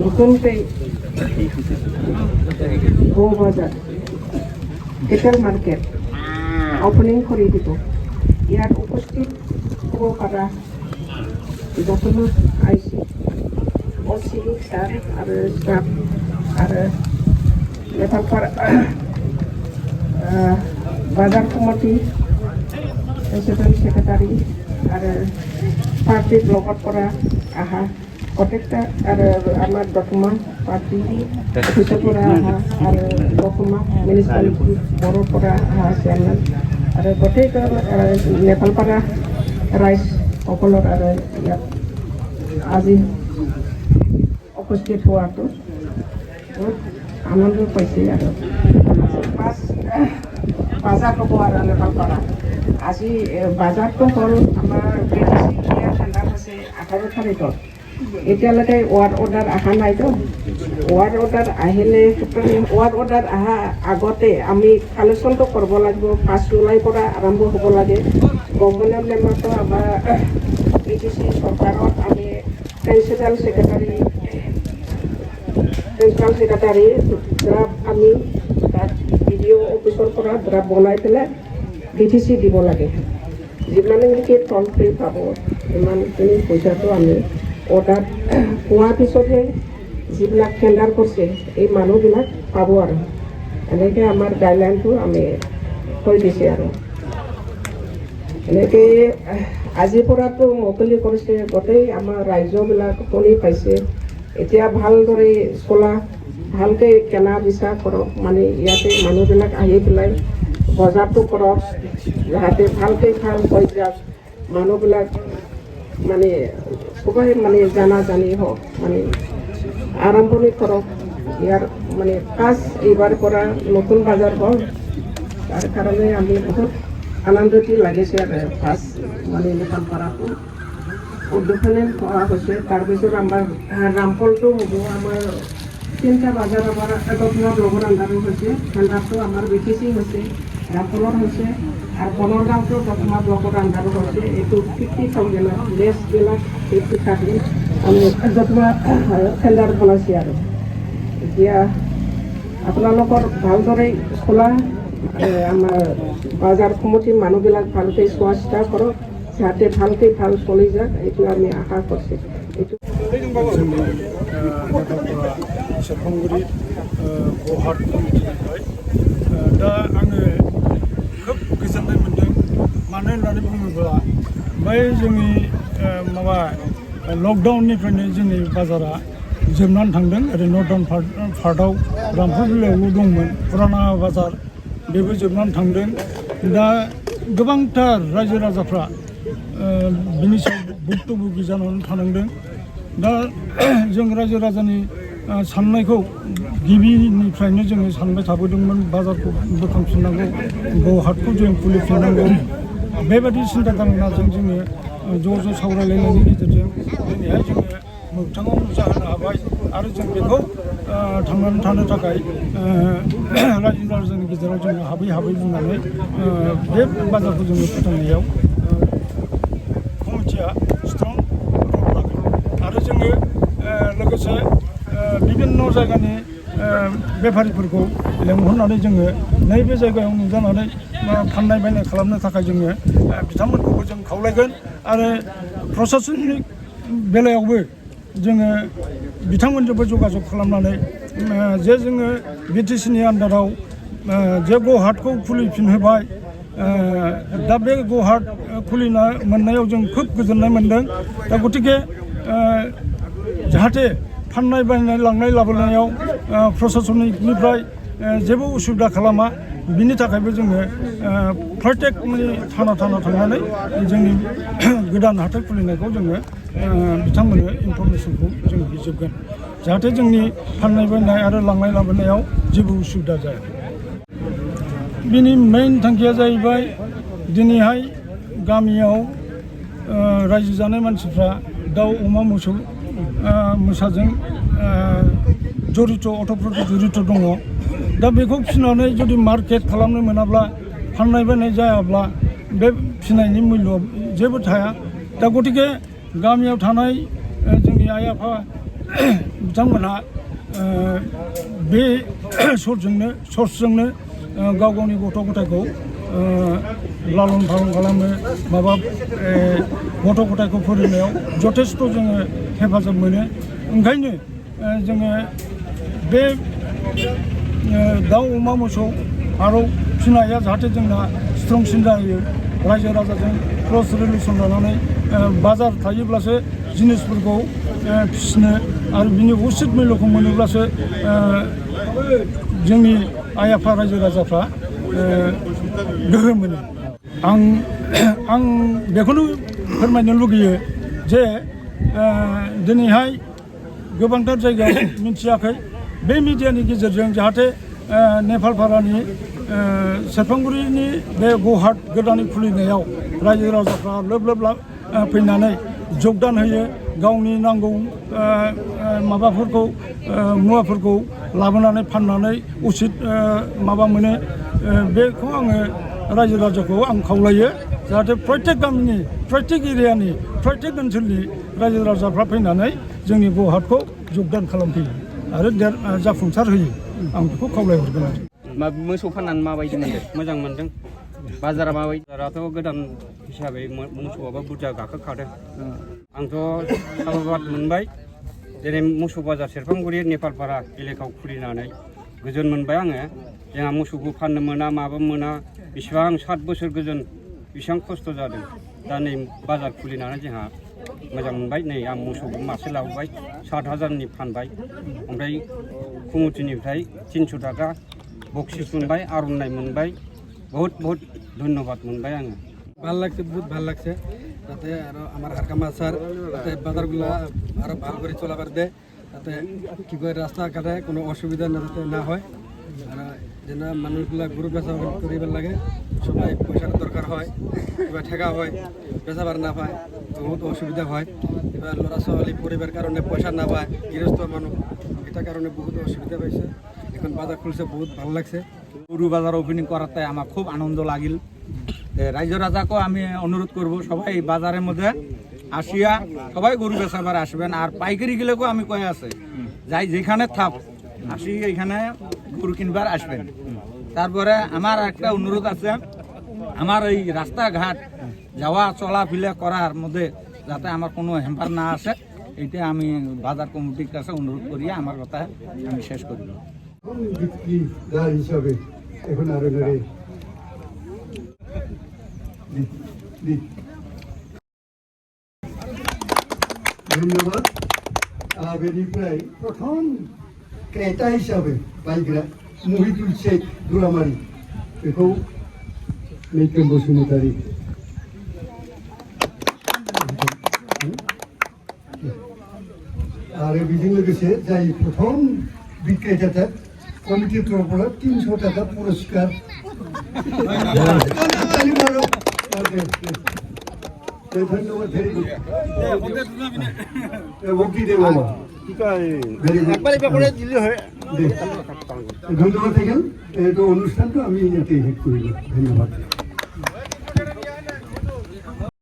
নতুনকৈ গো বজাৰ kettle market opening কৰি দিব। ইয়াত উপস্থিত হ'ব পৰা যতন আহিছে অচি ছাৰ আৰু ষ্টাফ আৰু নেপালপাৰা বাজাৰ কমিটি প্ৰেচিডেণ্ট ছেক্ৰেটাৰী আৰু পাৰ্টি ব্লকত পৰা অহা প্ৰত্যেকটা আৰু আমাৰ দতমা পাৰ্টি অফিচৰ পৰা অহা আৰু দতমা মিউনিচিপালিটি বড়োৰ পৰা অহা চেয়াৰমেন আৰু গোটেইটো নেপালপাৰা ৰাইজসকলৰ আৰু ইয়াত আজি উপস্থিত হোৱাটো বহুত আনন্দ পাইছে আৰু বাজাৰ হ'ব আৰু নেপালপাৰা আজি বাজাৰটো হ'ল আমাৰ ঠাণ্ডা আছে 18 তাৰিখত। এতিয়ালৈকে ৱাৰ্ড অৰ্ডাৰ অহা নাইতো। ৱাৰ্ড অৰ্ডাৰ আহিলে ৱাৰ্ড অৰ্ডাৰ অহা আগতে আমি কালেকশ্যনটো কৰিব লাগিব। 5 জুলাইৰ পৰা আৰম্ভ হ'ব লাগে। গভৰ্ণমেণ্ট মেম্বাৰটো আমাৰ BTC চৰকাৰত আমি প্ৰিন্সিপাল ছেক্ৰেটাৰী ড্ৰাফ্ট আমি তাত BDO অফিচৰ পৰা ড্ৰাফ্ট বনাই পেলাই BTC দিব লাগে। যিমানখিনি ফৰ্ম ফ্ৰী পাব সিমানখিনি পইচাটো আমি অৰ্ডাৰ পোৱাৰ পিছতহে যিবিলাক টেণ্ডাৰ কৰিছে এই মানুহবিলাক পাব আৰু এনেকৈ আমাৰ গাইডলাইনটো আমি থৈ দিছে আৰু এনেকৈ আজিৰ পৰাতো মুকলি কৰিছে। গোটেই আমাৰ ৰাজ্যবিলাক শুনি পাইছে। এতিয়া ভালদৰে চলা ভালকৈ কেনা বেচা কৰক, মানে ইয়াতে মানুহবিলাক আহি পেলাই বজাৰটো কৰক, যাতে ভালকৈ ভাল হৈ যাওক। মানুহবিলাক মানে সবাই মানে জানি হওক, মানে আৰম্ভণি কৰক। ইয়াৰ মানে এইবাৰ পৰা নতুন বাজাৰ হ'ল, তাৰ কাৰণে আমি বহুত আনন্দিত লাগিছে আৰু মানে নেপালপাৰাটো উদ্বোধনী কৰা হৈছে। তাৰপিছত আমাৰ ৰামফলটো হ'ব। আমাৰ 3টা বাজাৰ আমাৰ দতমা ব্লকৰ আণ্ডাৰত হৈছে। টেণ্ডাৰটো আমাৰ BTC হৈছে, ৰামফলৰ হৈছে আৰু বনৰগাঁওটো দতমা ব্লকৰ আণ্ডাৰত হৈছে। এইটো 50,000 লেছবিলাক 50,000 আমি দতমা টেণ্ডাৰ বনাইছে আৰু এতিয়া আপোনালোকৰ ভালদৰে চলা আমাৰ বাজাৰ কমিটিৰ মানুহবিলাক ভালকৈ চোৱা চিতা কৰক, যাতে ভালকৈ ভাল চলি যাওক, এইটো আমি আশা কৰিছোঁ। এইটো जोंनि नेपालपारा सेरफांगुरि गौहाट कमिटिनिफ्राय दा आङो खोब गोजोननाय मोन्दों। मानो होननानै बुङोब्ला बै जोंनि माबा लकडाउननिफ्रायनो जोंनि बाजारा जोबनानै थांदों। ओरै नर्दार्न पार्टआव रामफल बिलोआवल' दंमोन फुराना बाजार, बेबो जोबनानै थांदों। दा गोबांथार रायजो राजाफ्रा बिनि सायाव भुक्तभोगि जानानै थानांदों। दा जों रायजो राजानि साननायखौ गिबिनिफ्रायनो जोङो सानबाय थाबोदोंमोन। बाजारखौ बोखांफिननांगौ, गौहाटखौ जों खुलिफिननांगौ, बेबायदि सिन्था धारणाजों जोङो ज' सावरायलायनायनि गेजेरजों दिनैहाय जोङो मोगथाङाव नुजाहोनो हाबाय। आरो जों बेखौ थांनानै थानो थाखाय रायजो राजानि गेजेराव जोङो हाबै बुंनानै बे बाजारखौ जोङो फोथांनायाव कमिटिया स्ट्रं रल लागोन। आरो जोङो लोगोसे बिभिन्न जायगानि बेफारिफोरखौ लेंहरनानै जोङो नैबे जायगायाव नुजानानै फाननाय बायनाय खालामनो थाखाय जोङो बिथांमोनखौबो जों खावलायगोन। आरो प्रशासनिक बेलायावबो जोङो बिथांमोनजोंबो जगाजग खालामनानै जे जोङो BTCनि आन्दाराव जे गौहाटखौ खुलिफिनहोबाय, दा बे गौहाट खुलिना मोननायाव जों खोब गोजोननाय मोन्दों। दा गतिके जाहाथे फाननाय बायनाय लांनाय लाबोनायाव प्रशासनिकनिफ्राय जेबो उसुबिदा खालामा, बिनि थाखायबो जोङो प्रत्येक थाना थांनानै जोंनि गोदान हाथाइ खुलिनायखौ जोङो बिथांमोननो इनफरमेसनखौ जों बिजोबगोन, जाहाथे जोंनि फाननाय बायनाय आरो लांनाय लाबोनायाव जेबो उसुबिदा जाया। बिनि मेइन थांखिया जाहैबाय दिनैहाय गामियाव रायजो जानाय मानसिफ्रा दाउ अमा मोसौ मोसाजों जरित अतप्रत जरित दङ। दा बेखौ फिनानै जुदि मार्केट खालामनो मोनाब्ला, फाननाय बायनाय जायाब्ला बे फिनायनि मुल्य जेबो थाया। दा गतिके गामियाव थानाय जोंनि आइ आफा बिथांमोनहा बे सर्सजोंनो गाव गावनि गथ' गथायखौ लालन पालन खालामो माबा गथ' गथायखौ फोरोंनायाव जथेस्थ' जोङो हेफाजाब मोनो ओंखायनो जोङो बे दाउ अमा मोसौ फारौ फिनाया जाहाथे जोंना स्ट्रंसिन जायो रायजो राजाजों क्लस रिलेसन लानानै बाजार थायोब्लासो जिनिसफोरखौ फिसिनो आरो बिनि उचित मुल्यखौ मोनोब्लासो जोंनि आइ आफा रायजो राजाफ्रा गोहो मोनो आं बेखौनो फोरमायनो लुगैयो जे दिनैहाय गोबांथार जायगायाव मिथियाखै बे मिडियानि गेजेरजों जाहाथे नेपालपारानि सेरफांगुरिनि बे गौहाट गोदानै खुलिनायाव रायजो राजाफ्रा लोब लोब फैनानै जगदान होयो गावनि नांगौ माबाफोरखौ मुवाफोरखौ लाबोनानै फाननानै उचित माबा मोनो बेखौ आङो रायजो राजाखौ आं खावलायो जाहाथे प्रत्येक गामिनि प्रत्येक एरियानि प्रत्येक ओनसोलनि रायजो राजाफ्रा फैनानै जोंनि गौहाटखौ जगदान खालामफैयो आरो जाफुंसार होयो आं बेखौ खावलायहरगोन आरो मोसौ फाननानै माबायदि मोनदों मोजां मोनदों बाजारा माबायदि बाजाराथ' गोदान हिसाबै मोसौआबो बुरजा गाखोखादों आंथ' साबाबाद मोनबाय जेरै मोसौ बाजार सेरफांगुरि नेपालपारा एलेकायाव खुलिनानै गोजोन मोनबाय आङो जोंहा मोसौखौ फाननो मोना माबा मोना बेसेबां 7 बोसोर गोजोन बेसेबां खस्थ' जादों दा नै बाजार खुलिनानै जोंहा मोजां मोनबाय नै आं मोसौखौ मासे लाबोबाय 7,000नि फानबाय ओमफ्राय कमिटिनिफ्राय 300 टाका बक्सिस मोनबाय आर'नाइ मोनबाय बहुत बहुत धन्यबाद मोनबाय आङो ভাল লাগছে বহুত ভাল লাগছে তাতে আর আমার হারকামা স্যার তাতে বাজারগুলো আরো ভালো করে চলাবার দেয় তাতে কি করে রাস্তাঘাটে কোনো অসুবিধা যাতে না হয় আর যেন মানুষগুলা গরু বেচা করিবার লাগে সবাই পয়সার দরকার হয় কিংবা ঠেকা হয় বেচাবার না পায় বহুত অসুবিধা হয় এবার ল'ৰা ছোৱালী পরিবার কারণে পয়সা না পায় গৃহস্থ মানুষ এটা কারণে বহুত অসুবিধা পাইছে এখন বাজার খুলছে বহুত ভালো লাগছে গরু বাজার ওপেনিং করাতে আমার খুব আনন্দ লাগিল রাজ্য রাজাকেও আমি অনুরোধ করব সবাই বাজারের মধ্যে আসিয়া সবাই গরু বেচাবার আসবেন আর পাইকারি গেলেও আমি কয়ে আছে যাই যেখানে থাক আসি এখানে গরু কিনবার আসবেন তারপরে আমার একটা অনুরোধ আছে আমার এই রাস্তাঘাট যাওয়া চলাফেরা করার মধ্যে যাতে আমার কোনো হ্যাম্পার না আসে এইটা আমি বাজার কমিটির কাছে অনুরোধ করিয়া আমার কথা আমি শেষ করি হিসাবে এখন আরো ধন্যবাদ বেনিफ्राय প্রথম ক্রেতা হিসাবে বাইগ্রা মহিদুল শেখ দুরামারি बेखौ मैखोम बसुमतारी आरो बेजों लोगोसे जाय प्रथम बिक्रेता कमिटिर तरफनिफ्राय 300 टाका पुरस्कार ধন্যবাদ ধন্যবাদ থাকেন অনুষ্ঠানটা আমি এতে হেড করি ধন্যবাদ